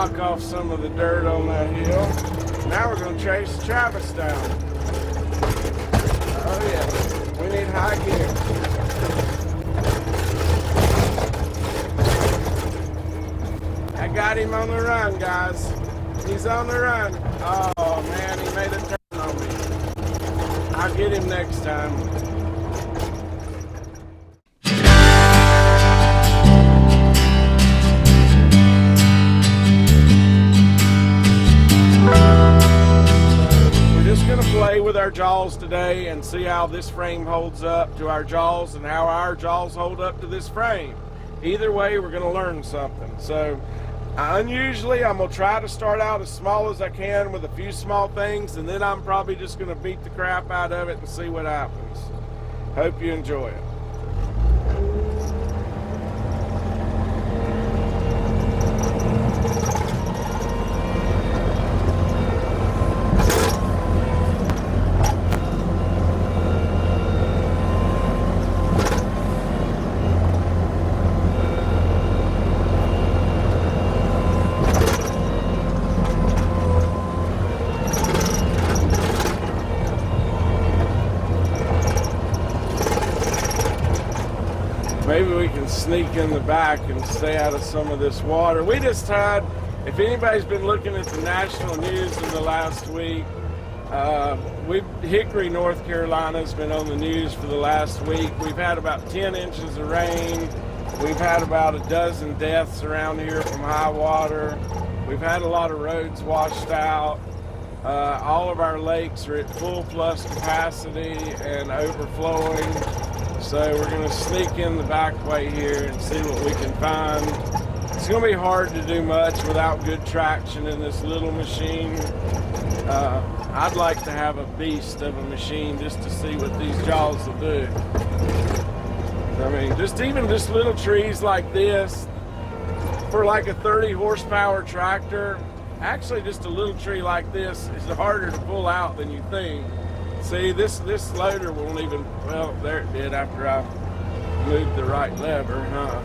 knock off some of the dirt on that hill. Now we're going to chase Travis down. Oh yeah, we need high gear. I got him on the run, guys. He's on the run. Oh man, he made a turn on me. I'll get him next time. Play with our jaws today and see how this frame holds up to our jaws and how our jaws hold up to this frame. Either way, we're going to learn something. So unusually, I'm going to try to start out as small as I can with a few small things, and then I'm probably just going to beat the crap out of it and see what happens. Hope you enjoy it. Maybe we can sneak in the back and stay out of some of this water. We just had, if anybody's been looking at the national news in the last week, Hickory, North Carolina has been on the news for the last week. We've had about 10 inches of rain. We've had about a dozen deaths around here from high water. We've had a lot of roads washed out. All of our lakes are at full plus capacity and overflowing. So we're going to sneak in the back way here and see what we can find. It's going to be hard to do much without good traction in this little machine. I'd like to have a beast of a machine just to see what these jaws will do. I mean, just little trees like this for like a 30 horsepower tractor. Actually, just a little tree like this is harder to pull out than you think. See, this loader won't even, well, there it did after I moved the right lever, huh?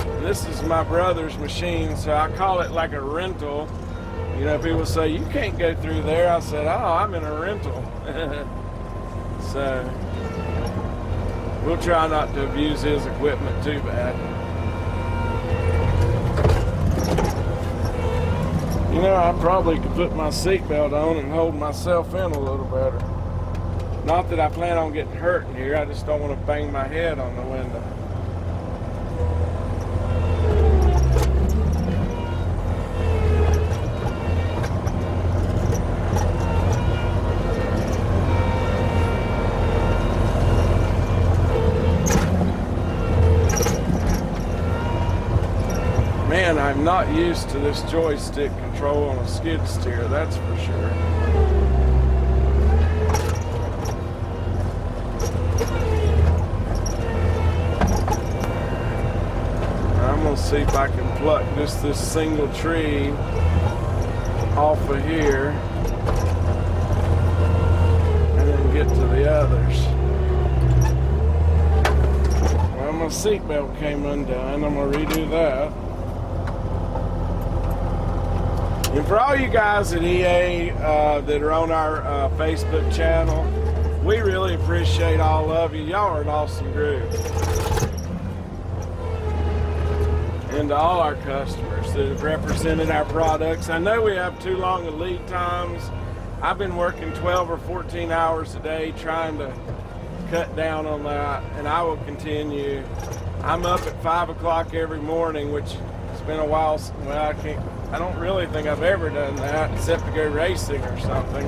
And this is my brother's machine, so I call it like a rental. You know, people say, you can't go through there. I said, oh, I'm in a rental. So, we'll try not to abuse his equipment too bad. You know, I probably could put my seatbelt on and hold myself in a little better. Not that I plan on getting hurt in here, I just don't want to bang my head on the window. Man, I'm not used to this joystick control on a skid steer, that's for sure. I'm gonna see if I can pluck just this single tree off of here and then get to the others. Well, my seatbelt came undone. I'm gonna redo that. And for all you guys at EA that are on our Facebook channel, we really appreciate all of you. Y'all are an awesome group. And to all our customers that have represented our products. I know we have too long of lead times. I've been working 12 or 14 hours a day trying to cut down on that, and I will continue. I'm up at 5 o'clock every morning, which has been a while. Well, I don't really think I've ever done that except to go racing or something.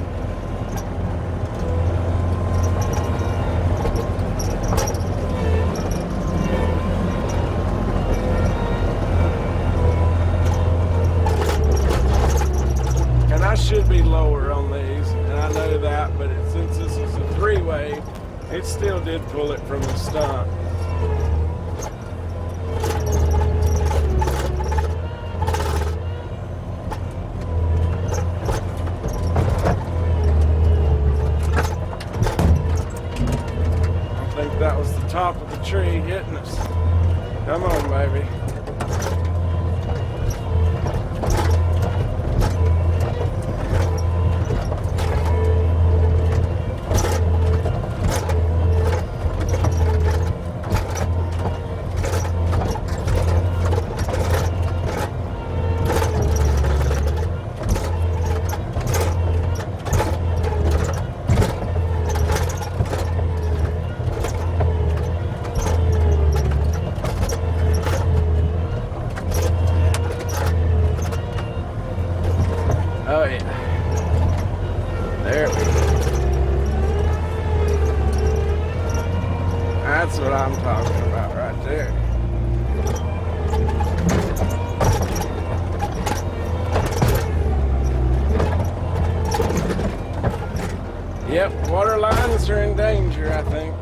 And I should be lower on these, and I know that, but since this is a three-way, it still did pull it from the stump. That was the top of the tree hitting us. Come on, baby. That's what I'm talking about right there. Yep, water lines are in danger, I think.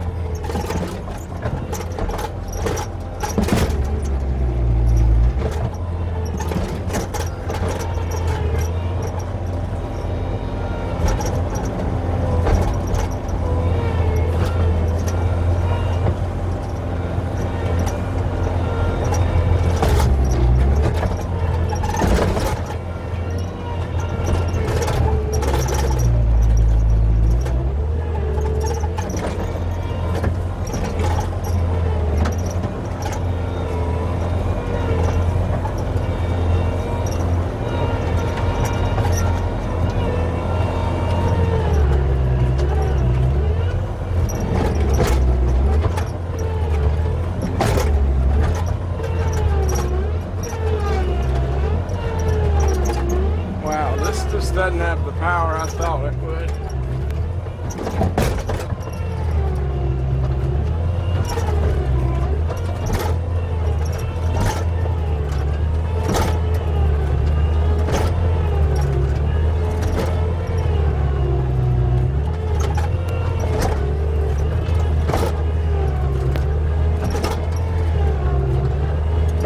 Doesn't have the power I thought it would.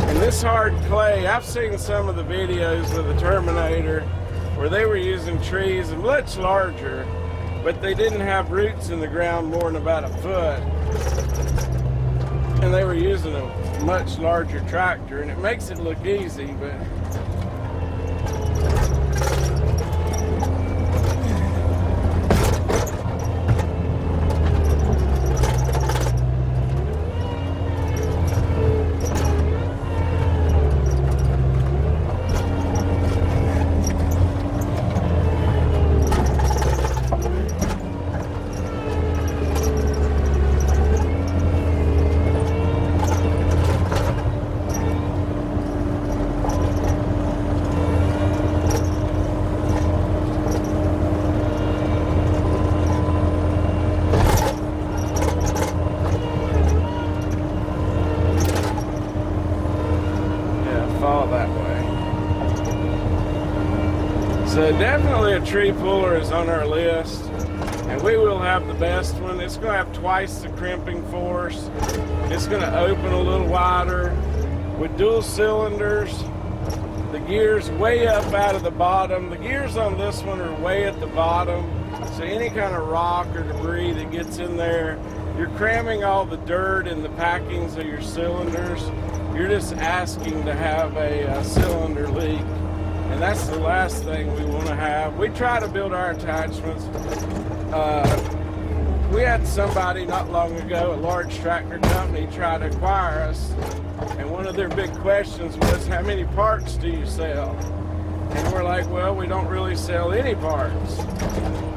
And this hard clay, I've seen some of the videos with the Terminator where they were using trees and much larger, but they didn't have roots in the ground more than about a foot. And they were using a much larger tractor, and it makes it look easy, but that way. So definitely a tree puller is on our list, and we will have the best one. It's going to have twice the crimping force. It's going to open a little wider with dual cylinders. The gears way up out of the bottom. The gears on this one are way at the bottom, so any kind of rock or debris that gets in there, you're cramming all the dirt in the packings of your cylinders. You're just asking to have a cylinder leak, and that's the last thing we want to have. We try to build our attachments. We had somebody not long ago, a large tractor company, try to acquire us, and one of their big questions was, how many parts do you sell? And we're like, well, we don't really sell any parts.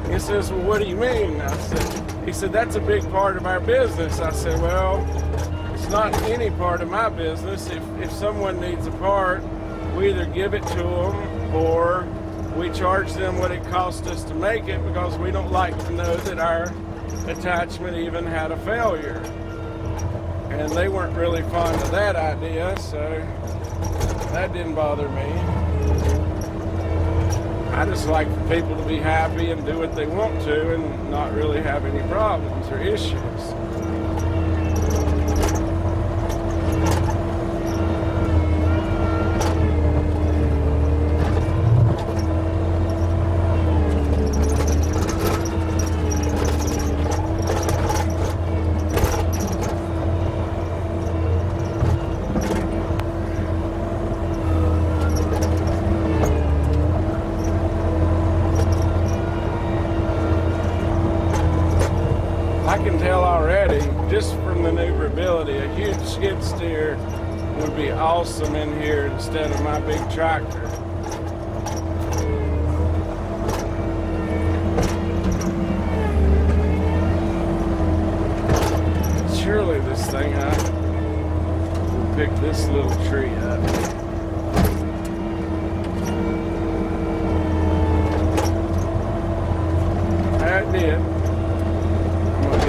He says, well, what do you mean? He said, that's a big part of our business. I said, well, it's not any part of my business. If someone needs a part, we either give it to them or we charge them what it cost us to make it, because we don't like to know that our attachment even had a failure. And they weren't really fond of that idea, so that didn't bother me. I just like for people to be happy and do what they want to and not really have any problems or issues. I can tell already, just from the maneuverability, a huge skid steer would be awesome in here instead of my big tractor. Surely this thing will pick this little tree up. That did.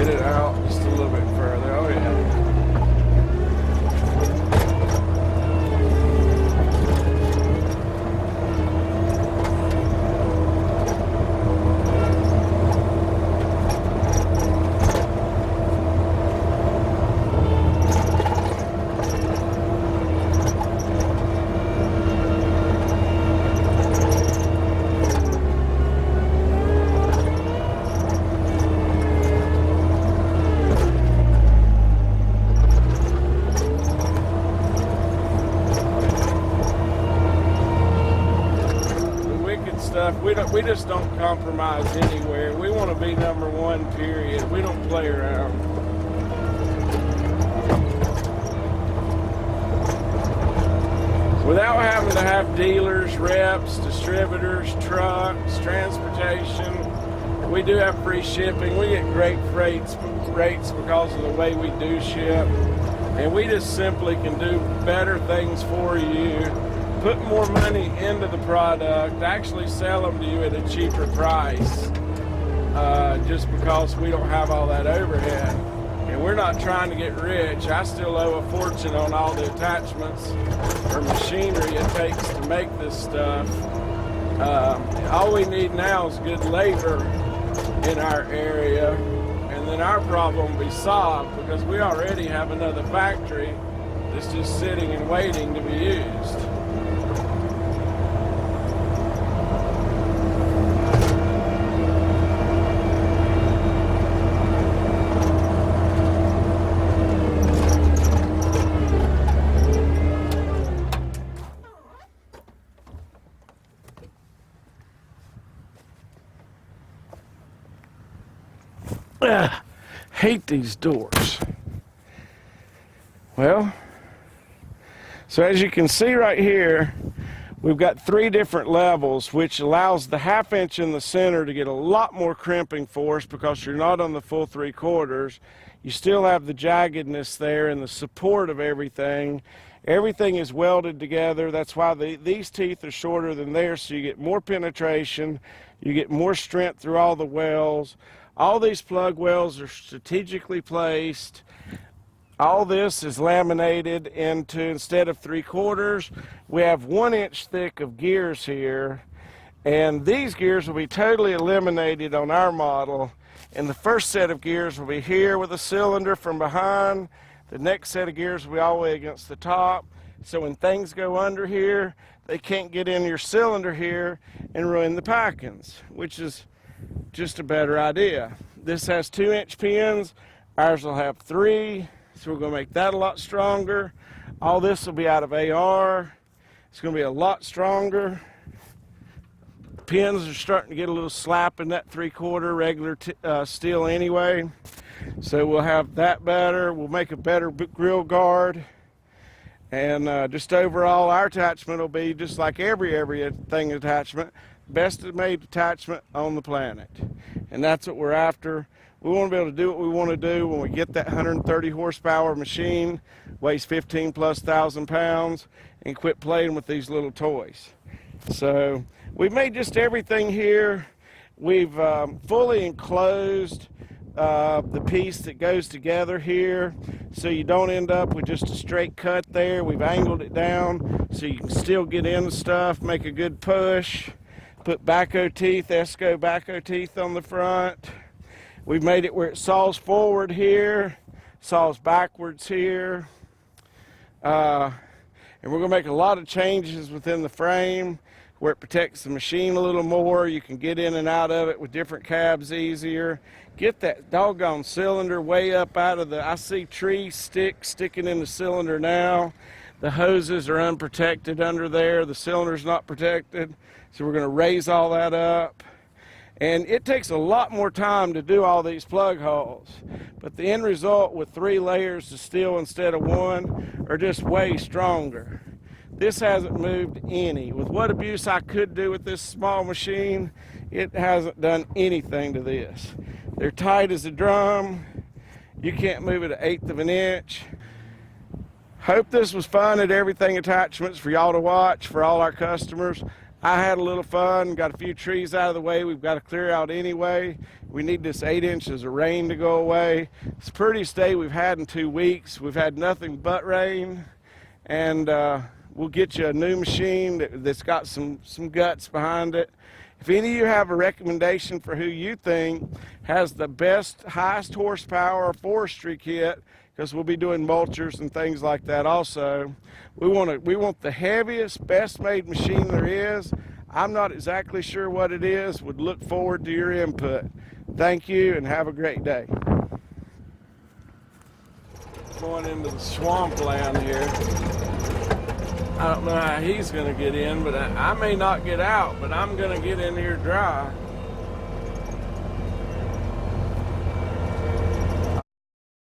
Get it out just a little bit further. Oh yeah. we just don't compromise anywhere. We want to be number one, period. We don't play around. Without having to have dealers, reps, distributors, trucks, transportation, we do have free shipping. We get great rates because of the way we do ship. And we just simply can do better things for you, put more money into the product, actually sell them to you at a cheaper price, just because we don't have all that overhead. And we're not trying to get rich. I still owe a fortune on all the attachments or machinery it takes to make this stuff. All we need now is good labor in our area, and then our problem will be solved, because we already have another factory that's just sitting and waiting to be used. Hate these doors. Well, so as you can see right here, we've got 3 different levels, which allows the 1/2 inch in the center to get a lot more crimping force, because you're not on the full 3/4. You still have the jaggedness there and the support of everything. Everything is welded together. That's why these teeth are shorter than theirs, so you get more penetration, you get more strength through all the wells. All these plug wells are strategically placed. All this is laminated into, instead of 3/4, we have 1 inch thick of gears here. And these gears will be totally eliminated on our model. And the first set of gears will be here with a cylinder from behind. The next set of gears will be all the way against the top. So when things go under here, they can't get in your cylinder here and ruin the packings, which is just a better idea. This has 2 inch pins. Ours will have 3, so we're going to make that a lot stronger. All this will be out of AR. It's going to be a lot stronger. Pins are starting to get a little slap in that 3/4 regular steel anyway, so we'll have that better. We'll make a better grill guard, and just overall our attachment will be just like everything attachment, best made attachment on the planet. And that's what we're after. We want to be able to do what we want to do when we get that 130 horsepower machine, weighs 15,000+ pounds, and quit playing with these little toys. So we've made just everything here. We've fully enclosed the piece that goes together here, so you don't end up with just a straight cut there. We've angled it down so you can still get in the stuff, make a good push. Put backhoe teeth, Esco backhoe teeth on the front. We've made it where it saws forward here, saws backwards here. And we're going to make a lot of changes within the frame where it protects the machine a little more. You can get in and out of it with different cabs easier. Get that doggone cylinder way up out of the, I see tree sticking in the cylinder now. The hoses are unprotected under there. The cylinder's not protected. So we're going to raise all that up. And it takes a lot more time to do all these plug holes. But the end result with 3 layers of steel instead of 1 are just way stronger. This hasn't moved any. With what abuse I could do with this small machine, it hasn't done anything to this. They're tight as a drum. You can't move it 1/8 of an inch. Hope this was fun at Everything Attachments for y'all to watch, for all our customers. I had a little fun, got a few trees out of the way we've got to clear out anyway. We need this 8 inches of rain to go away. It's the prettiest day we've had in 2 weeks. We've had nothing but rain, and we'll get you a new machine that's got some guts behind it. If any of you have a recommendation for who you think has the best, highest horsepower forestry kit, because we'll be doing mulchers and things like that also. We want the heaviest, best made machine there is. I'm not exactly sure what it is. Would look forward to your input. Thank you and have a great day. Going into the swampland here. I don't know how he's going to get in, but I may not get out, but I'm going to get in here dry.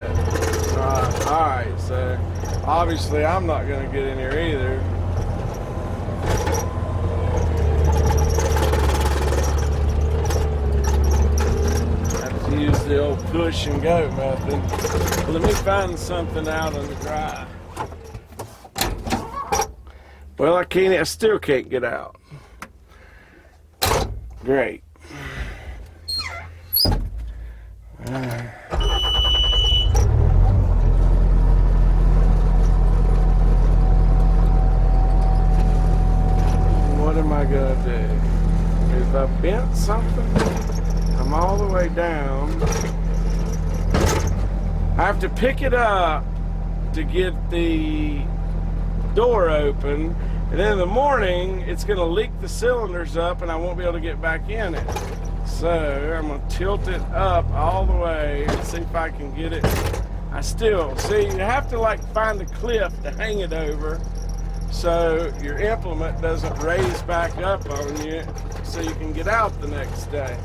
Alright, so obviously I'm not going to get in here either. Have to use the old push and go method. Let me find something out on the dry. Well, I still can't get out. Great. What am I gonna do? If I bent something, I'm all the way down. I have to pick it up to get the door open, and then in the morning it's going to leak the cylinders up and I won't be able to get back in it. So I'm going to tilt it up all the way and see if I can get it. I still, see, you have to like find a cliff to hang it over so your implement doesn't raise back up on you so you can get out the next day.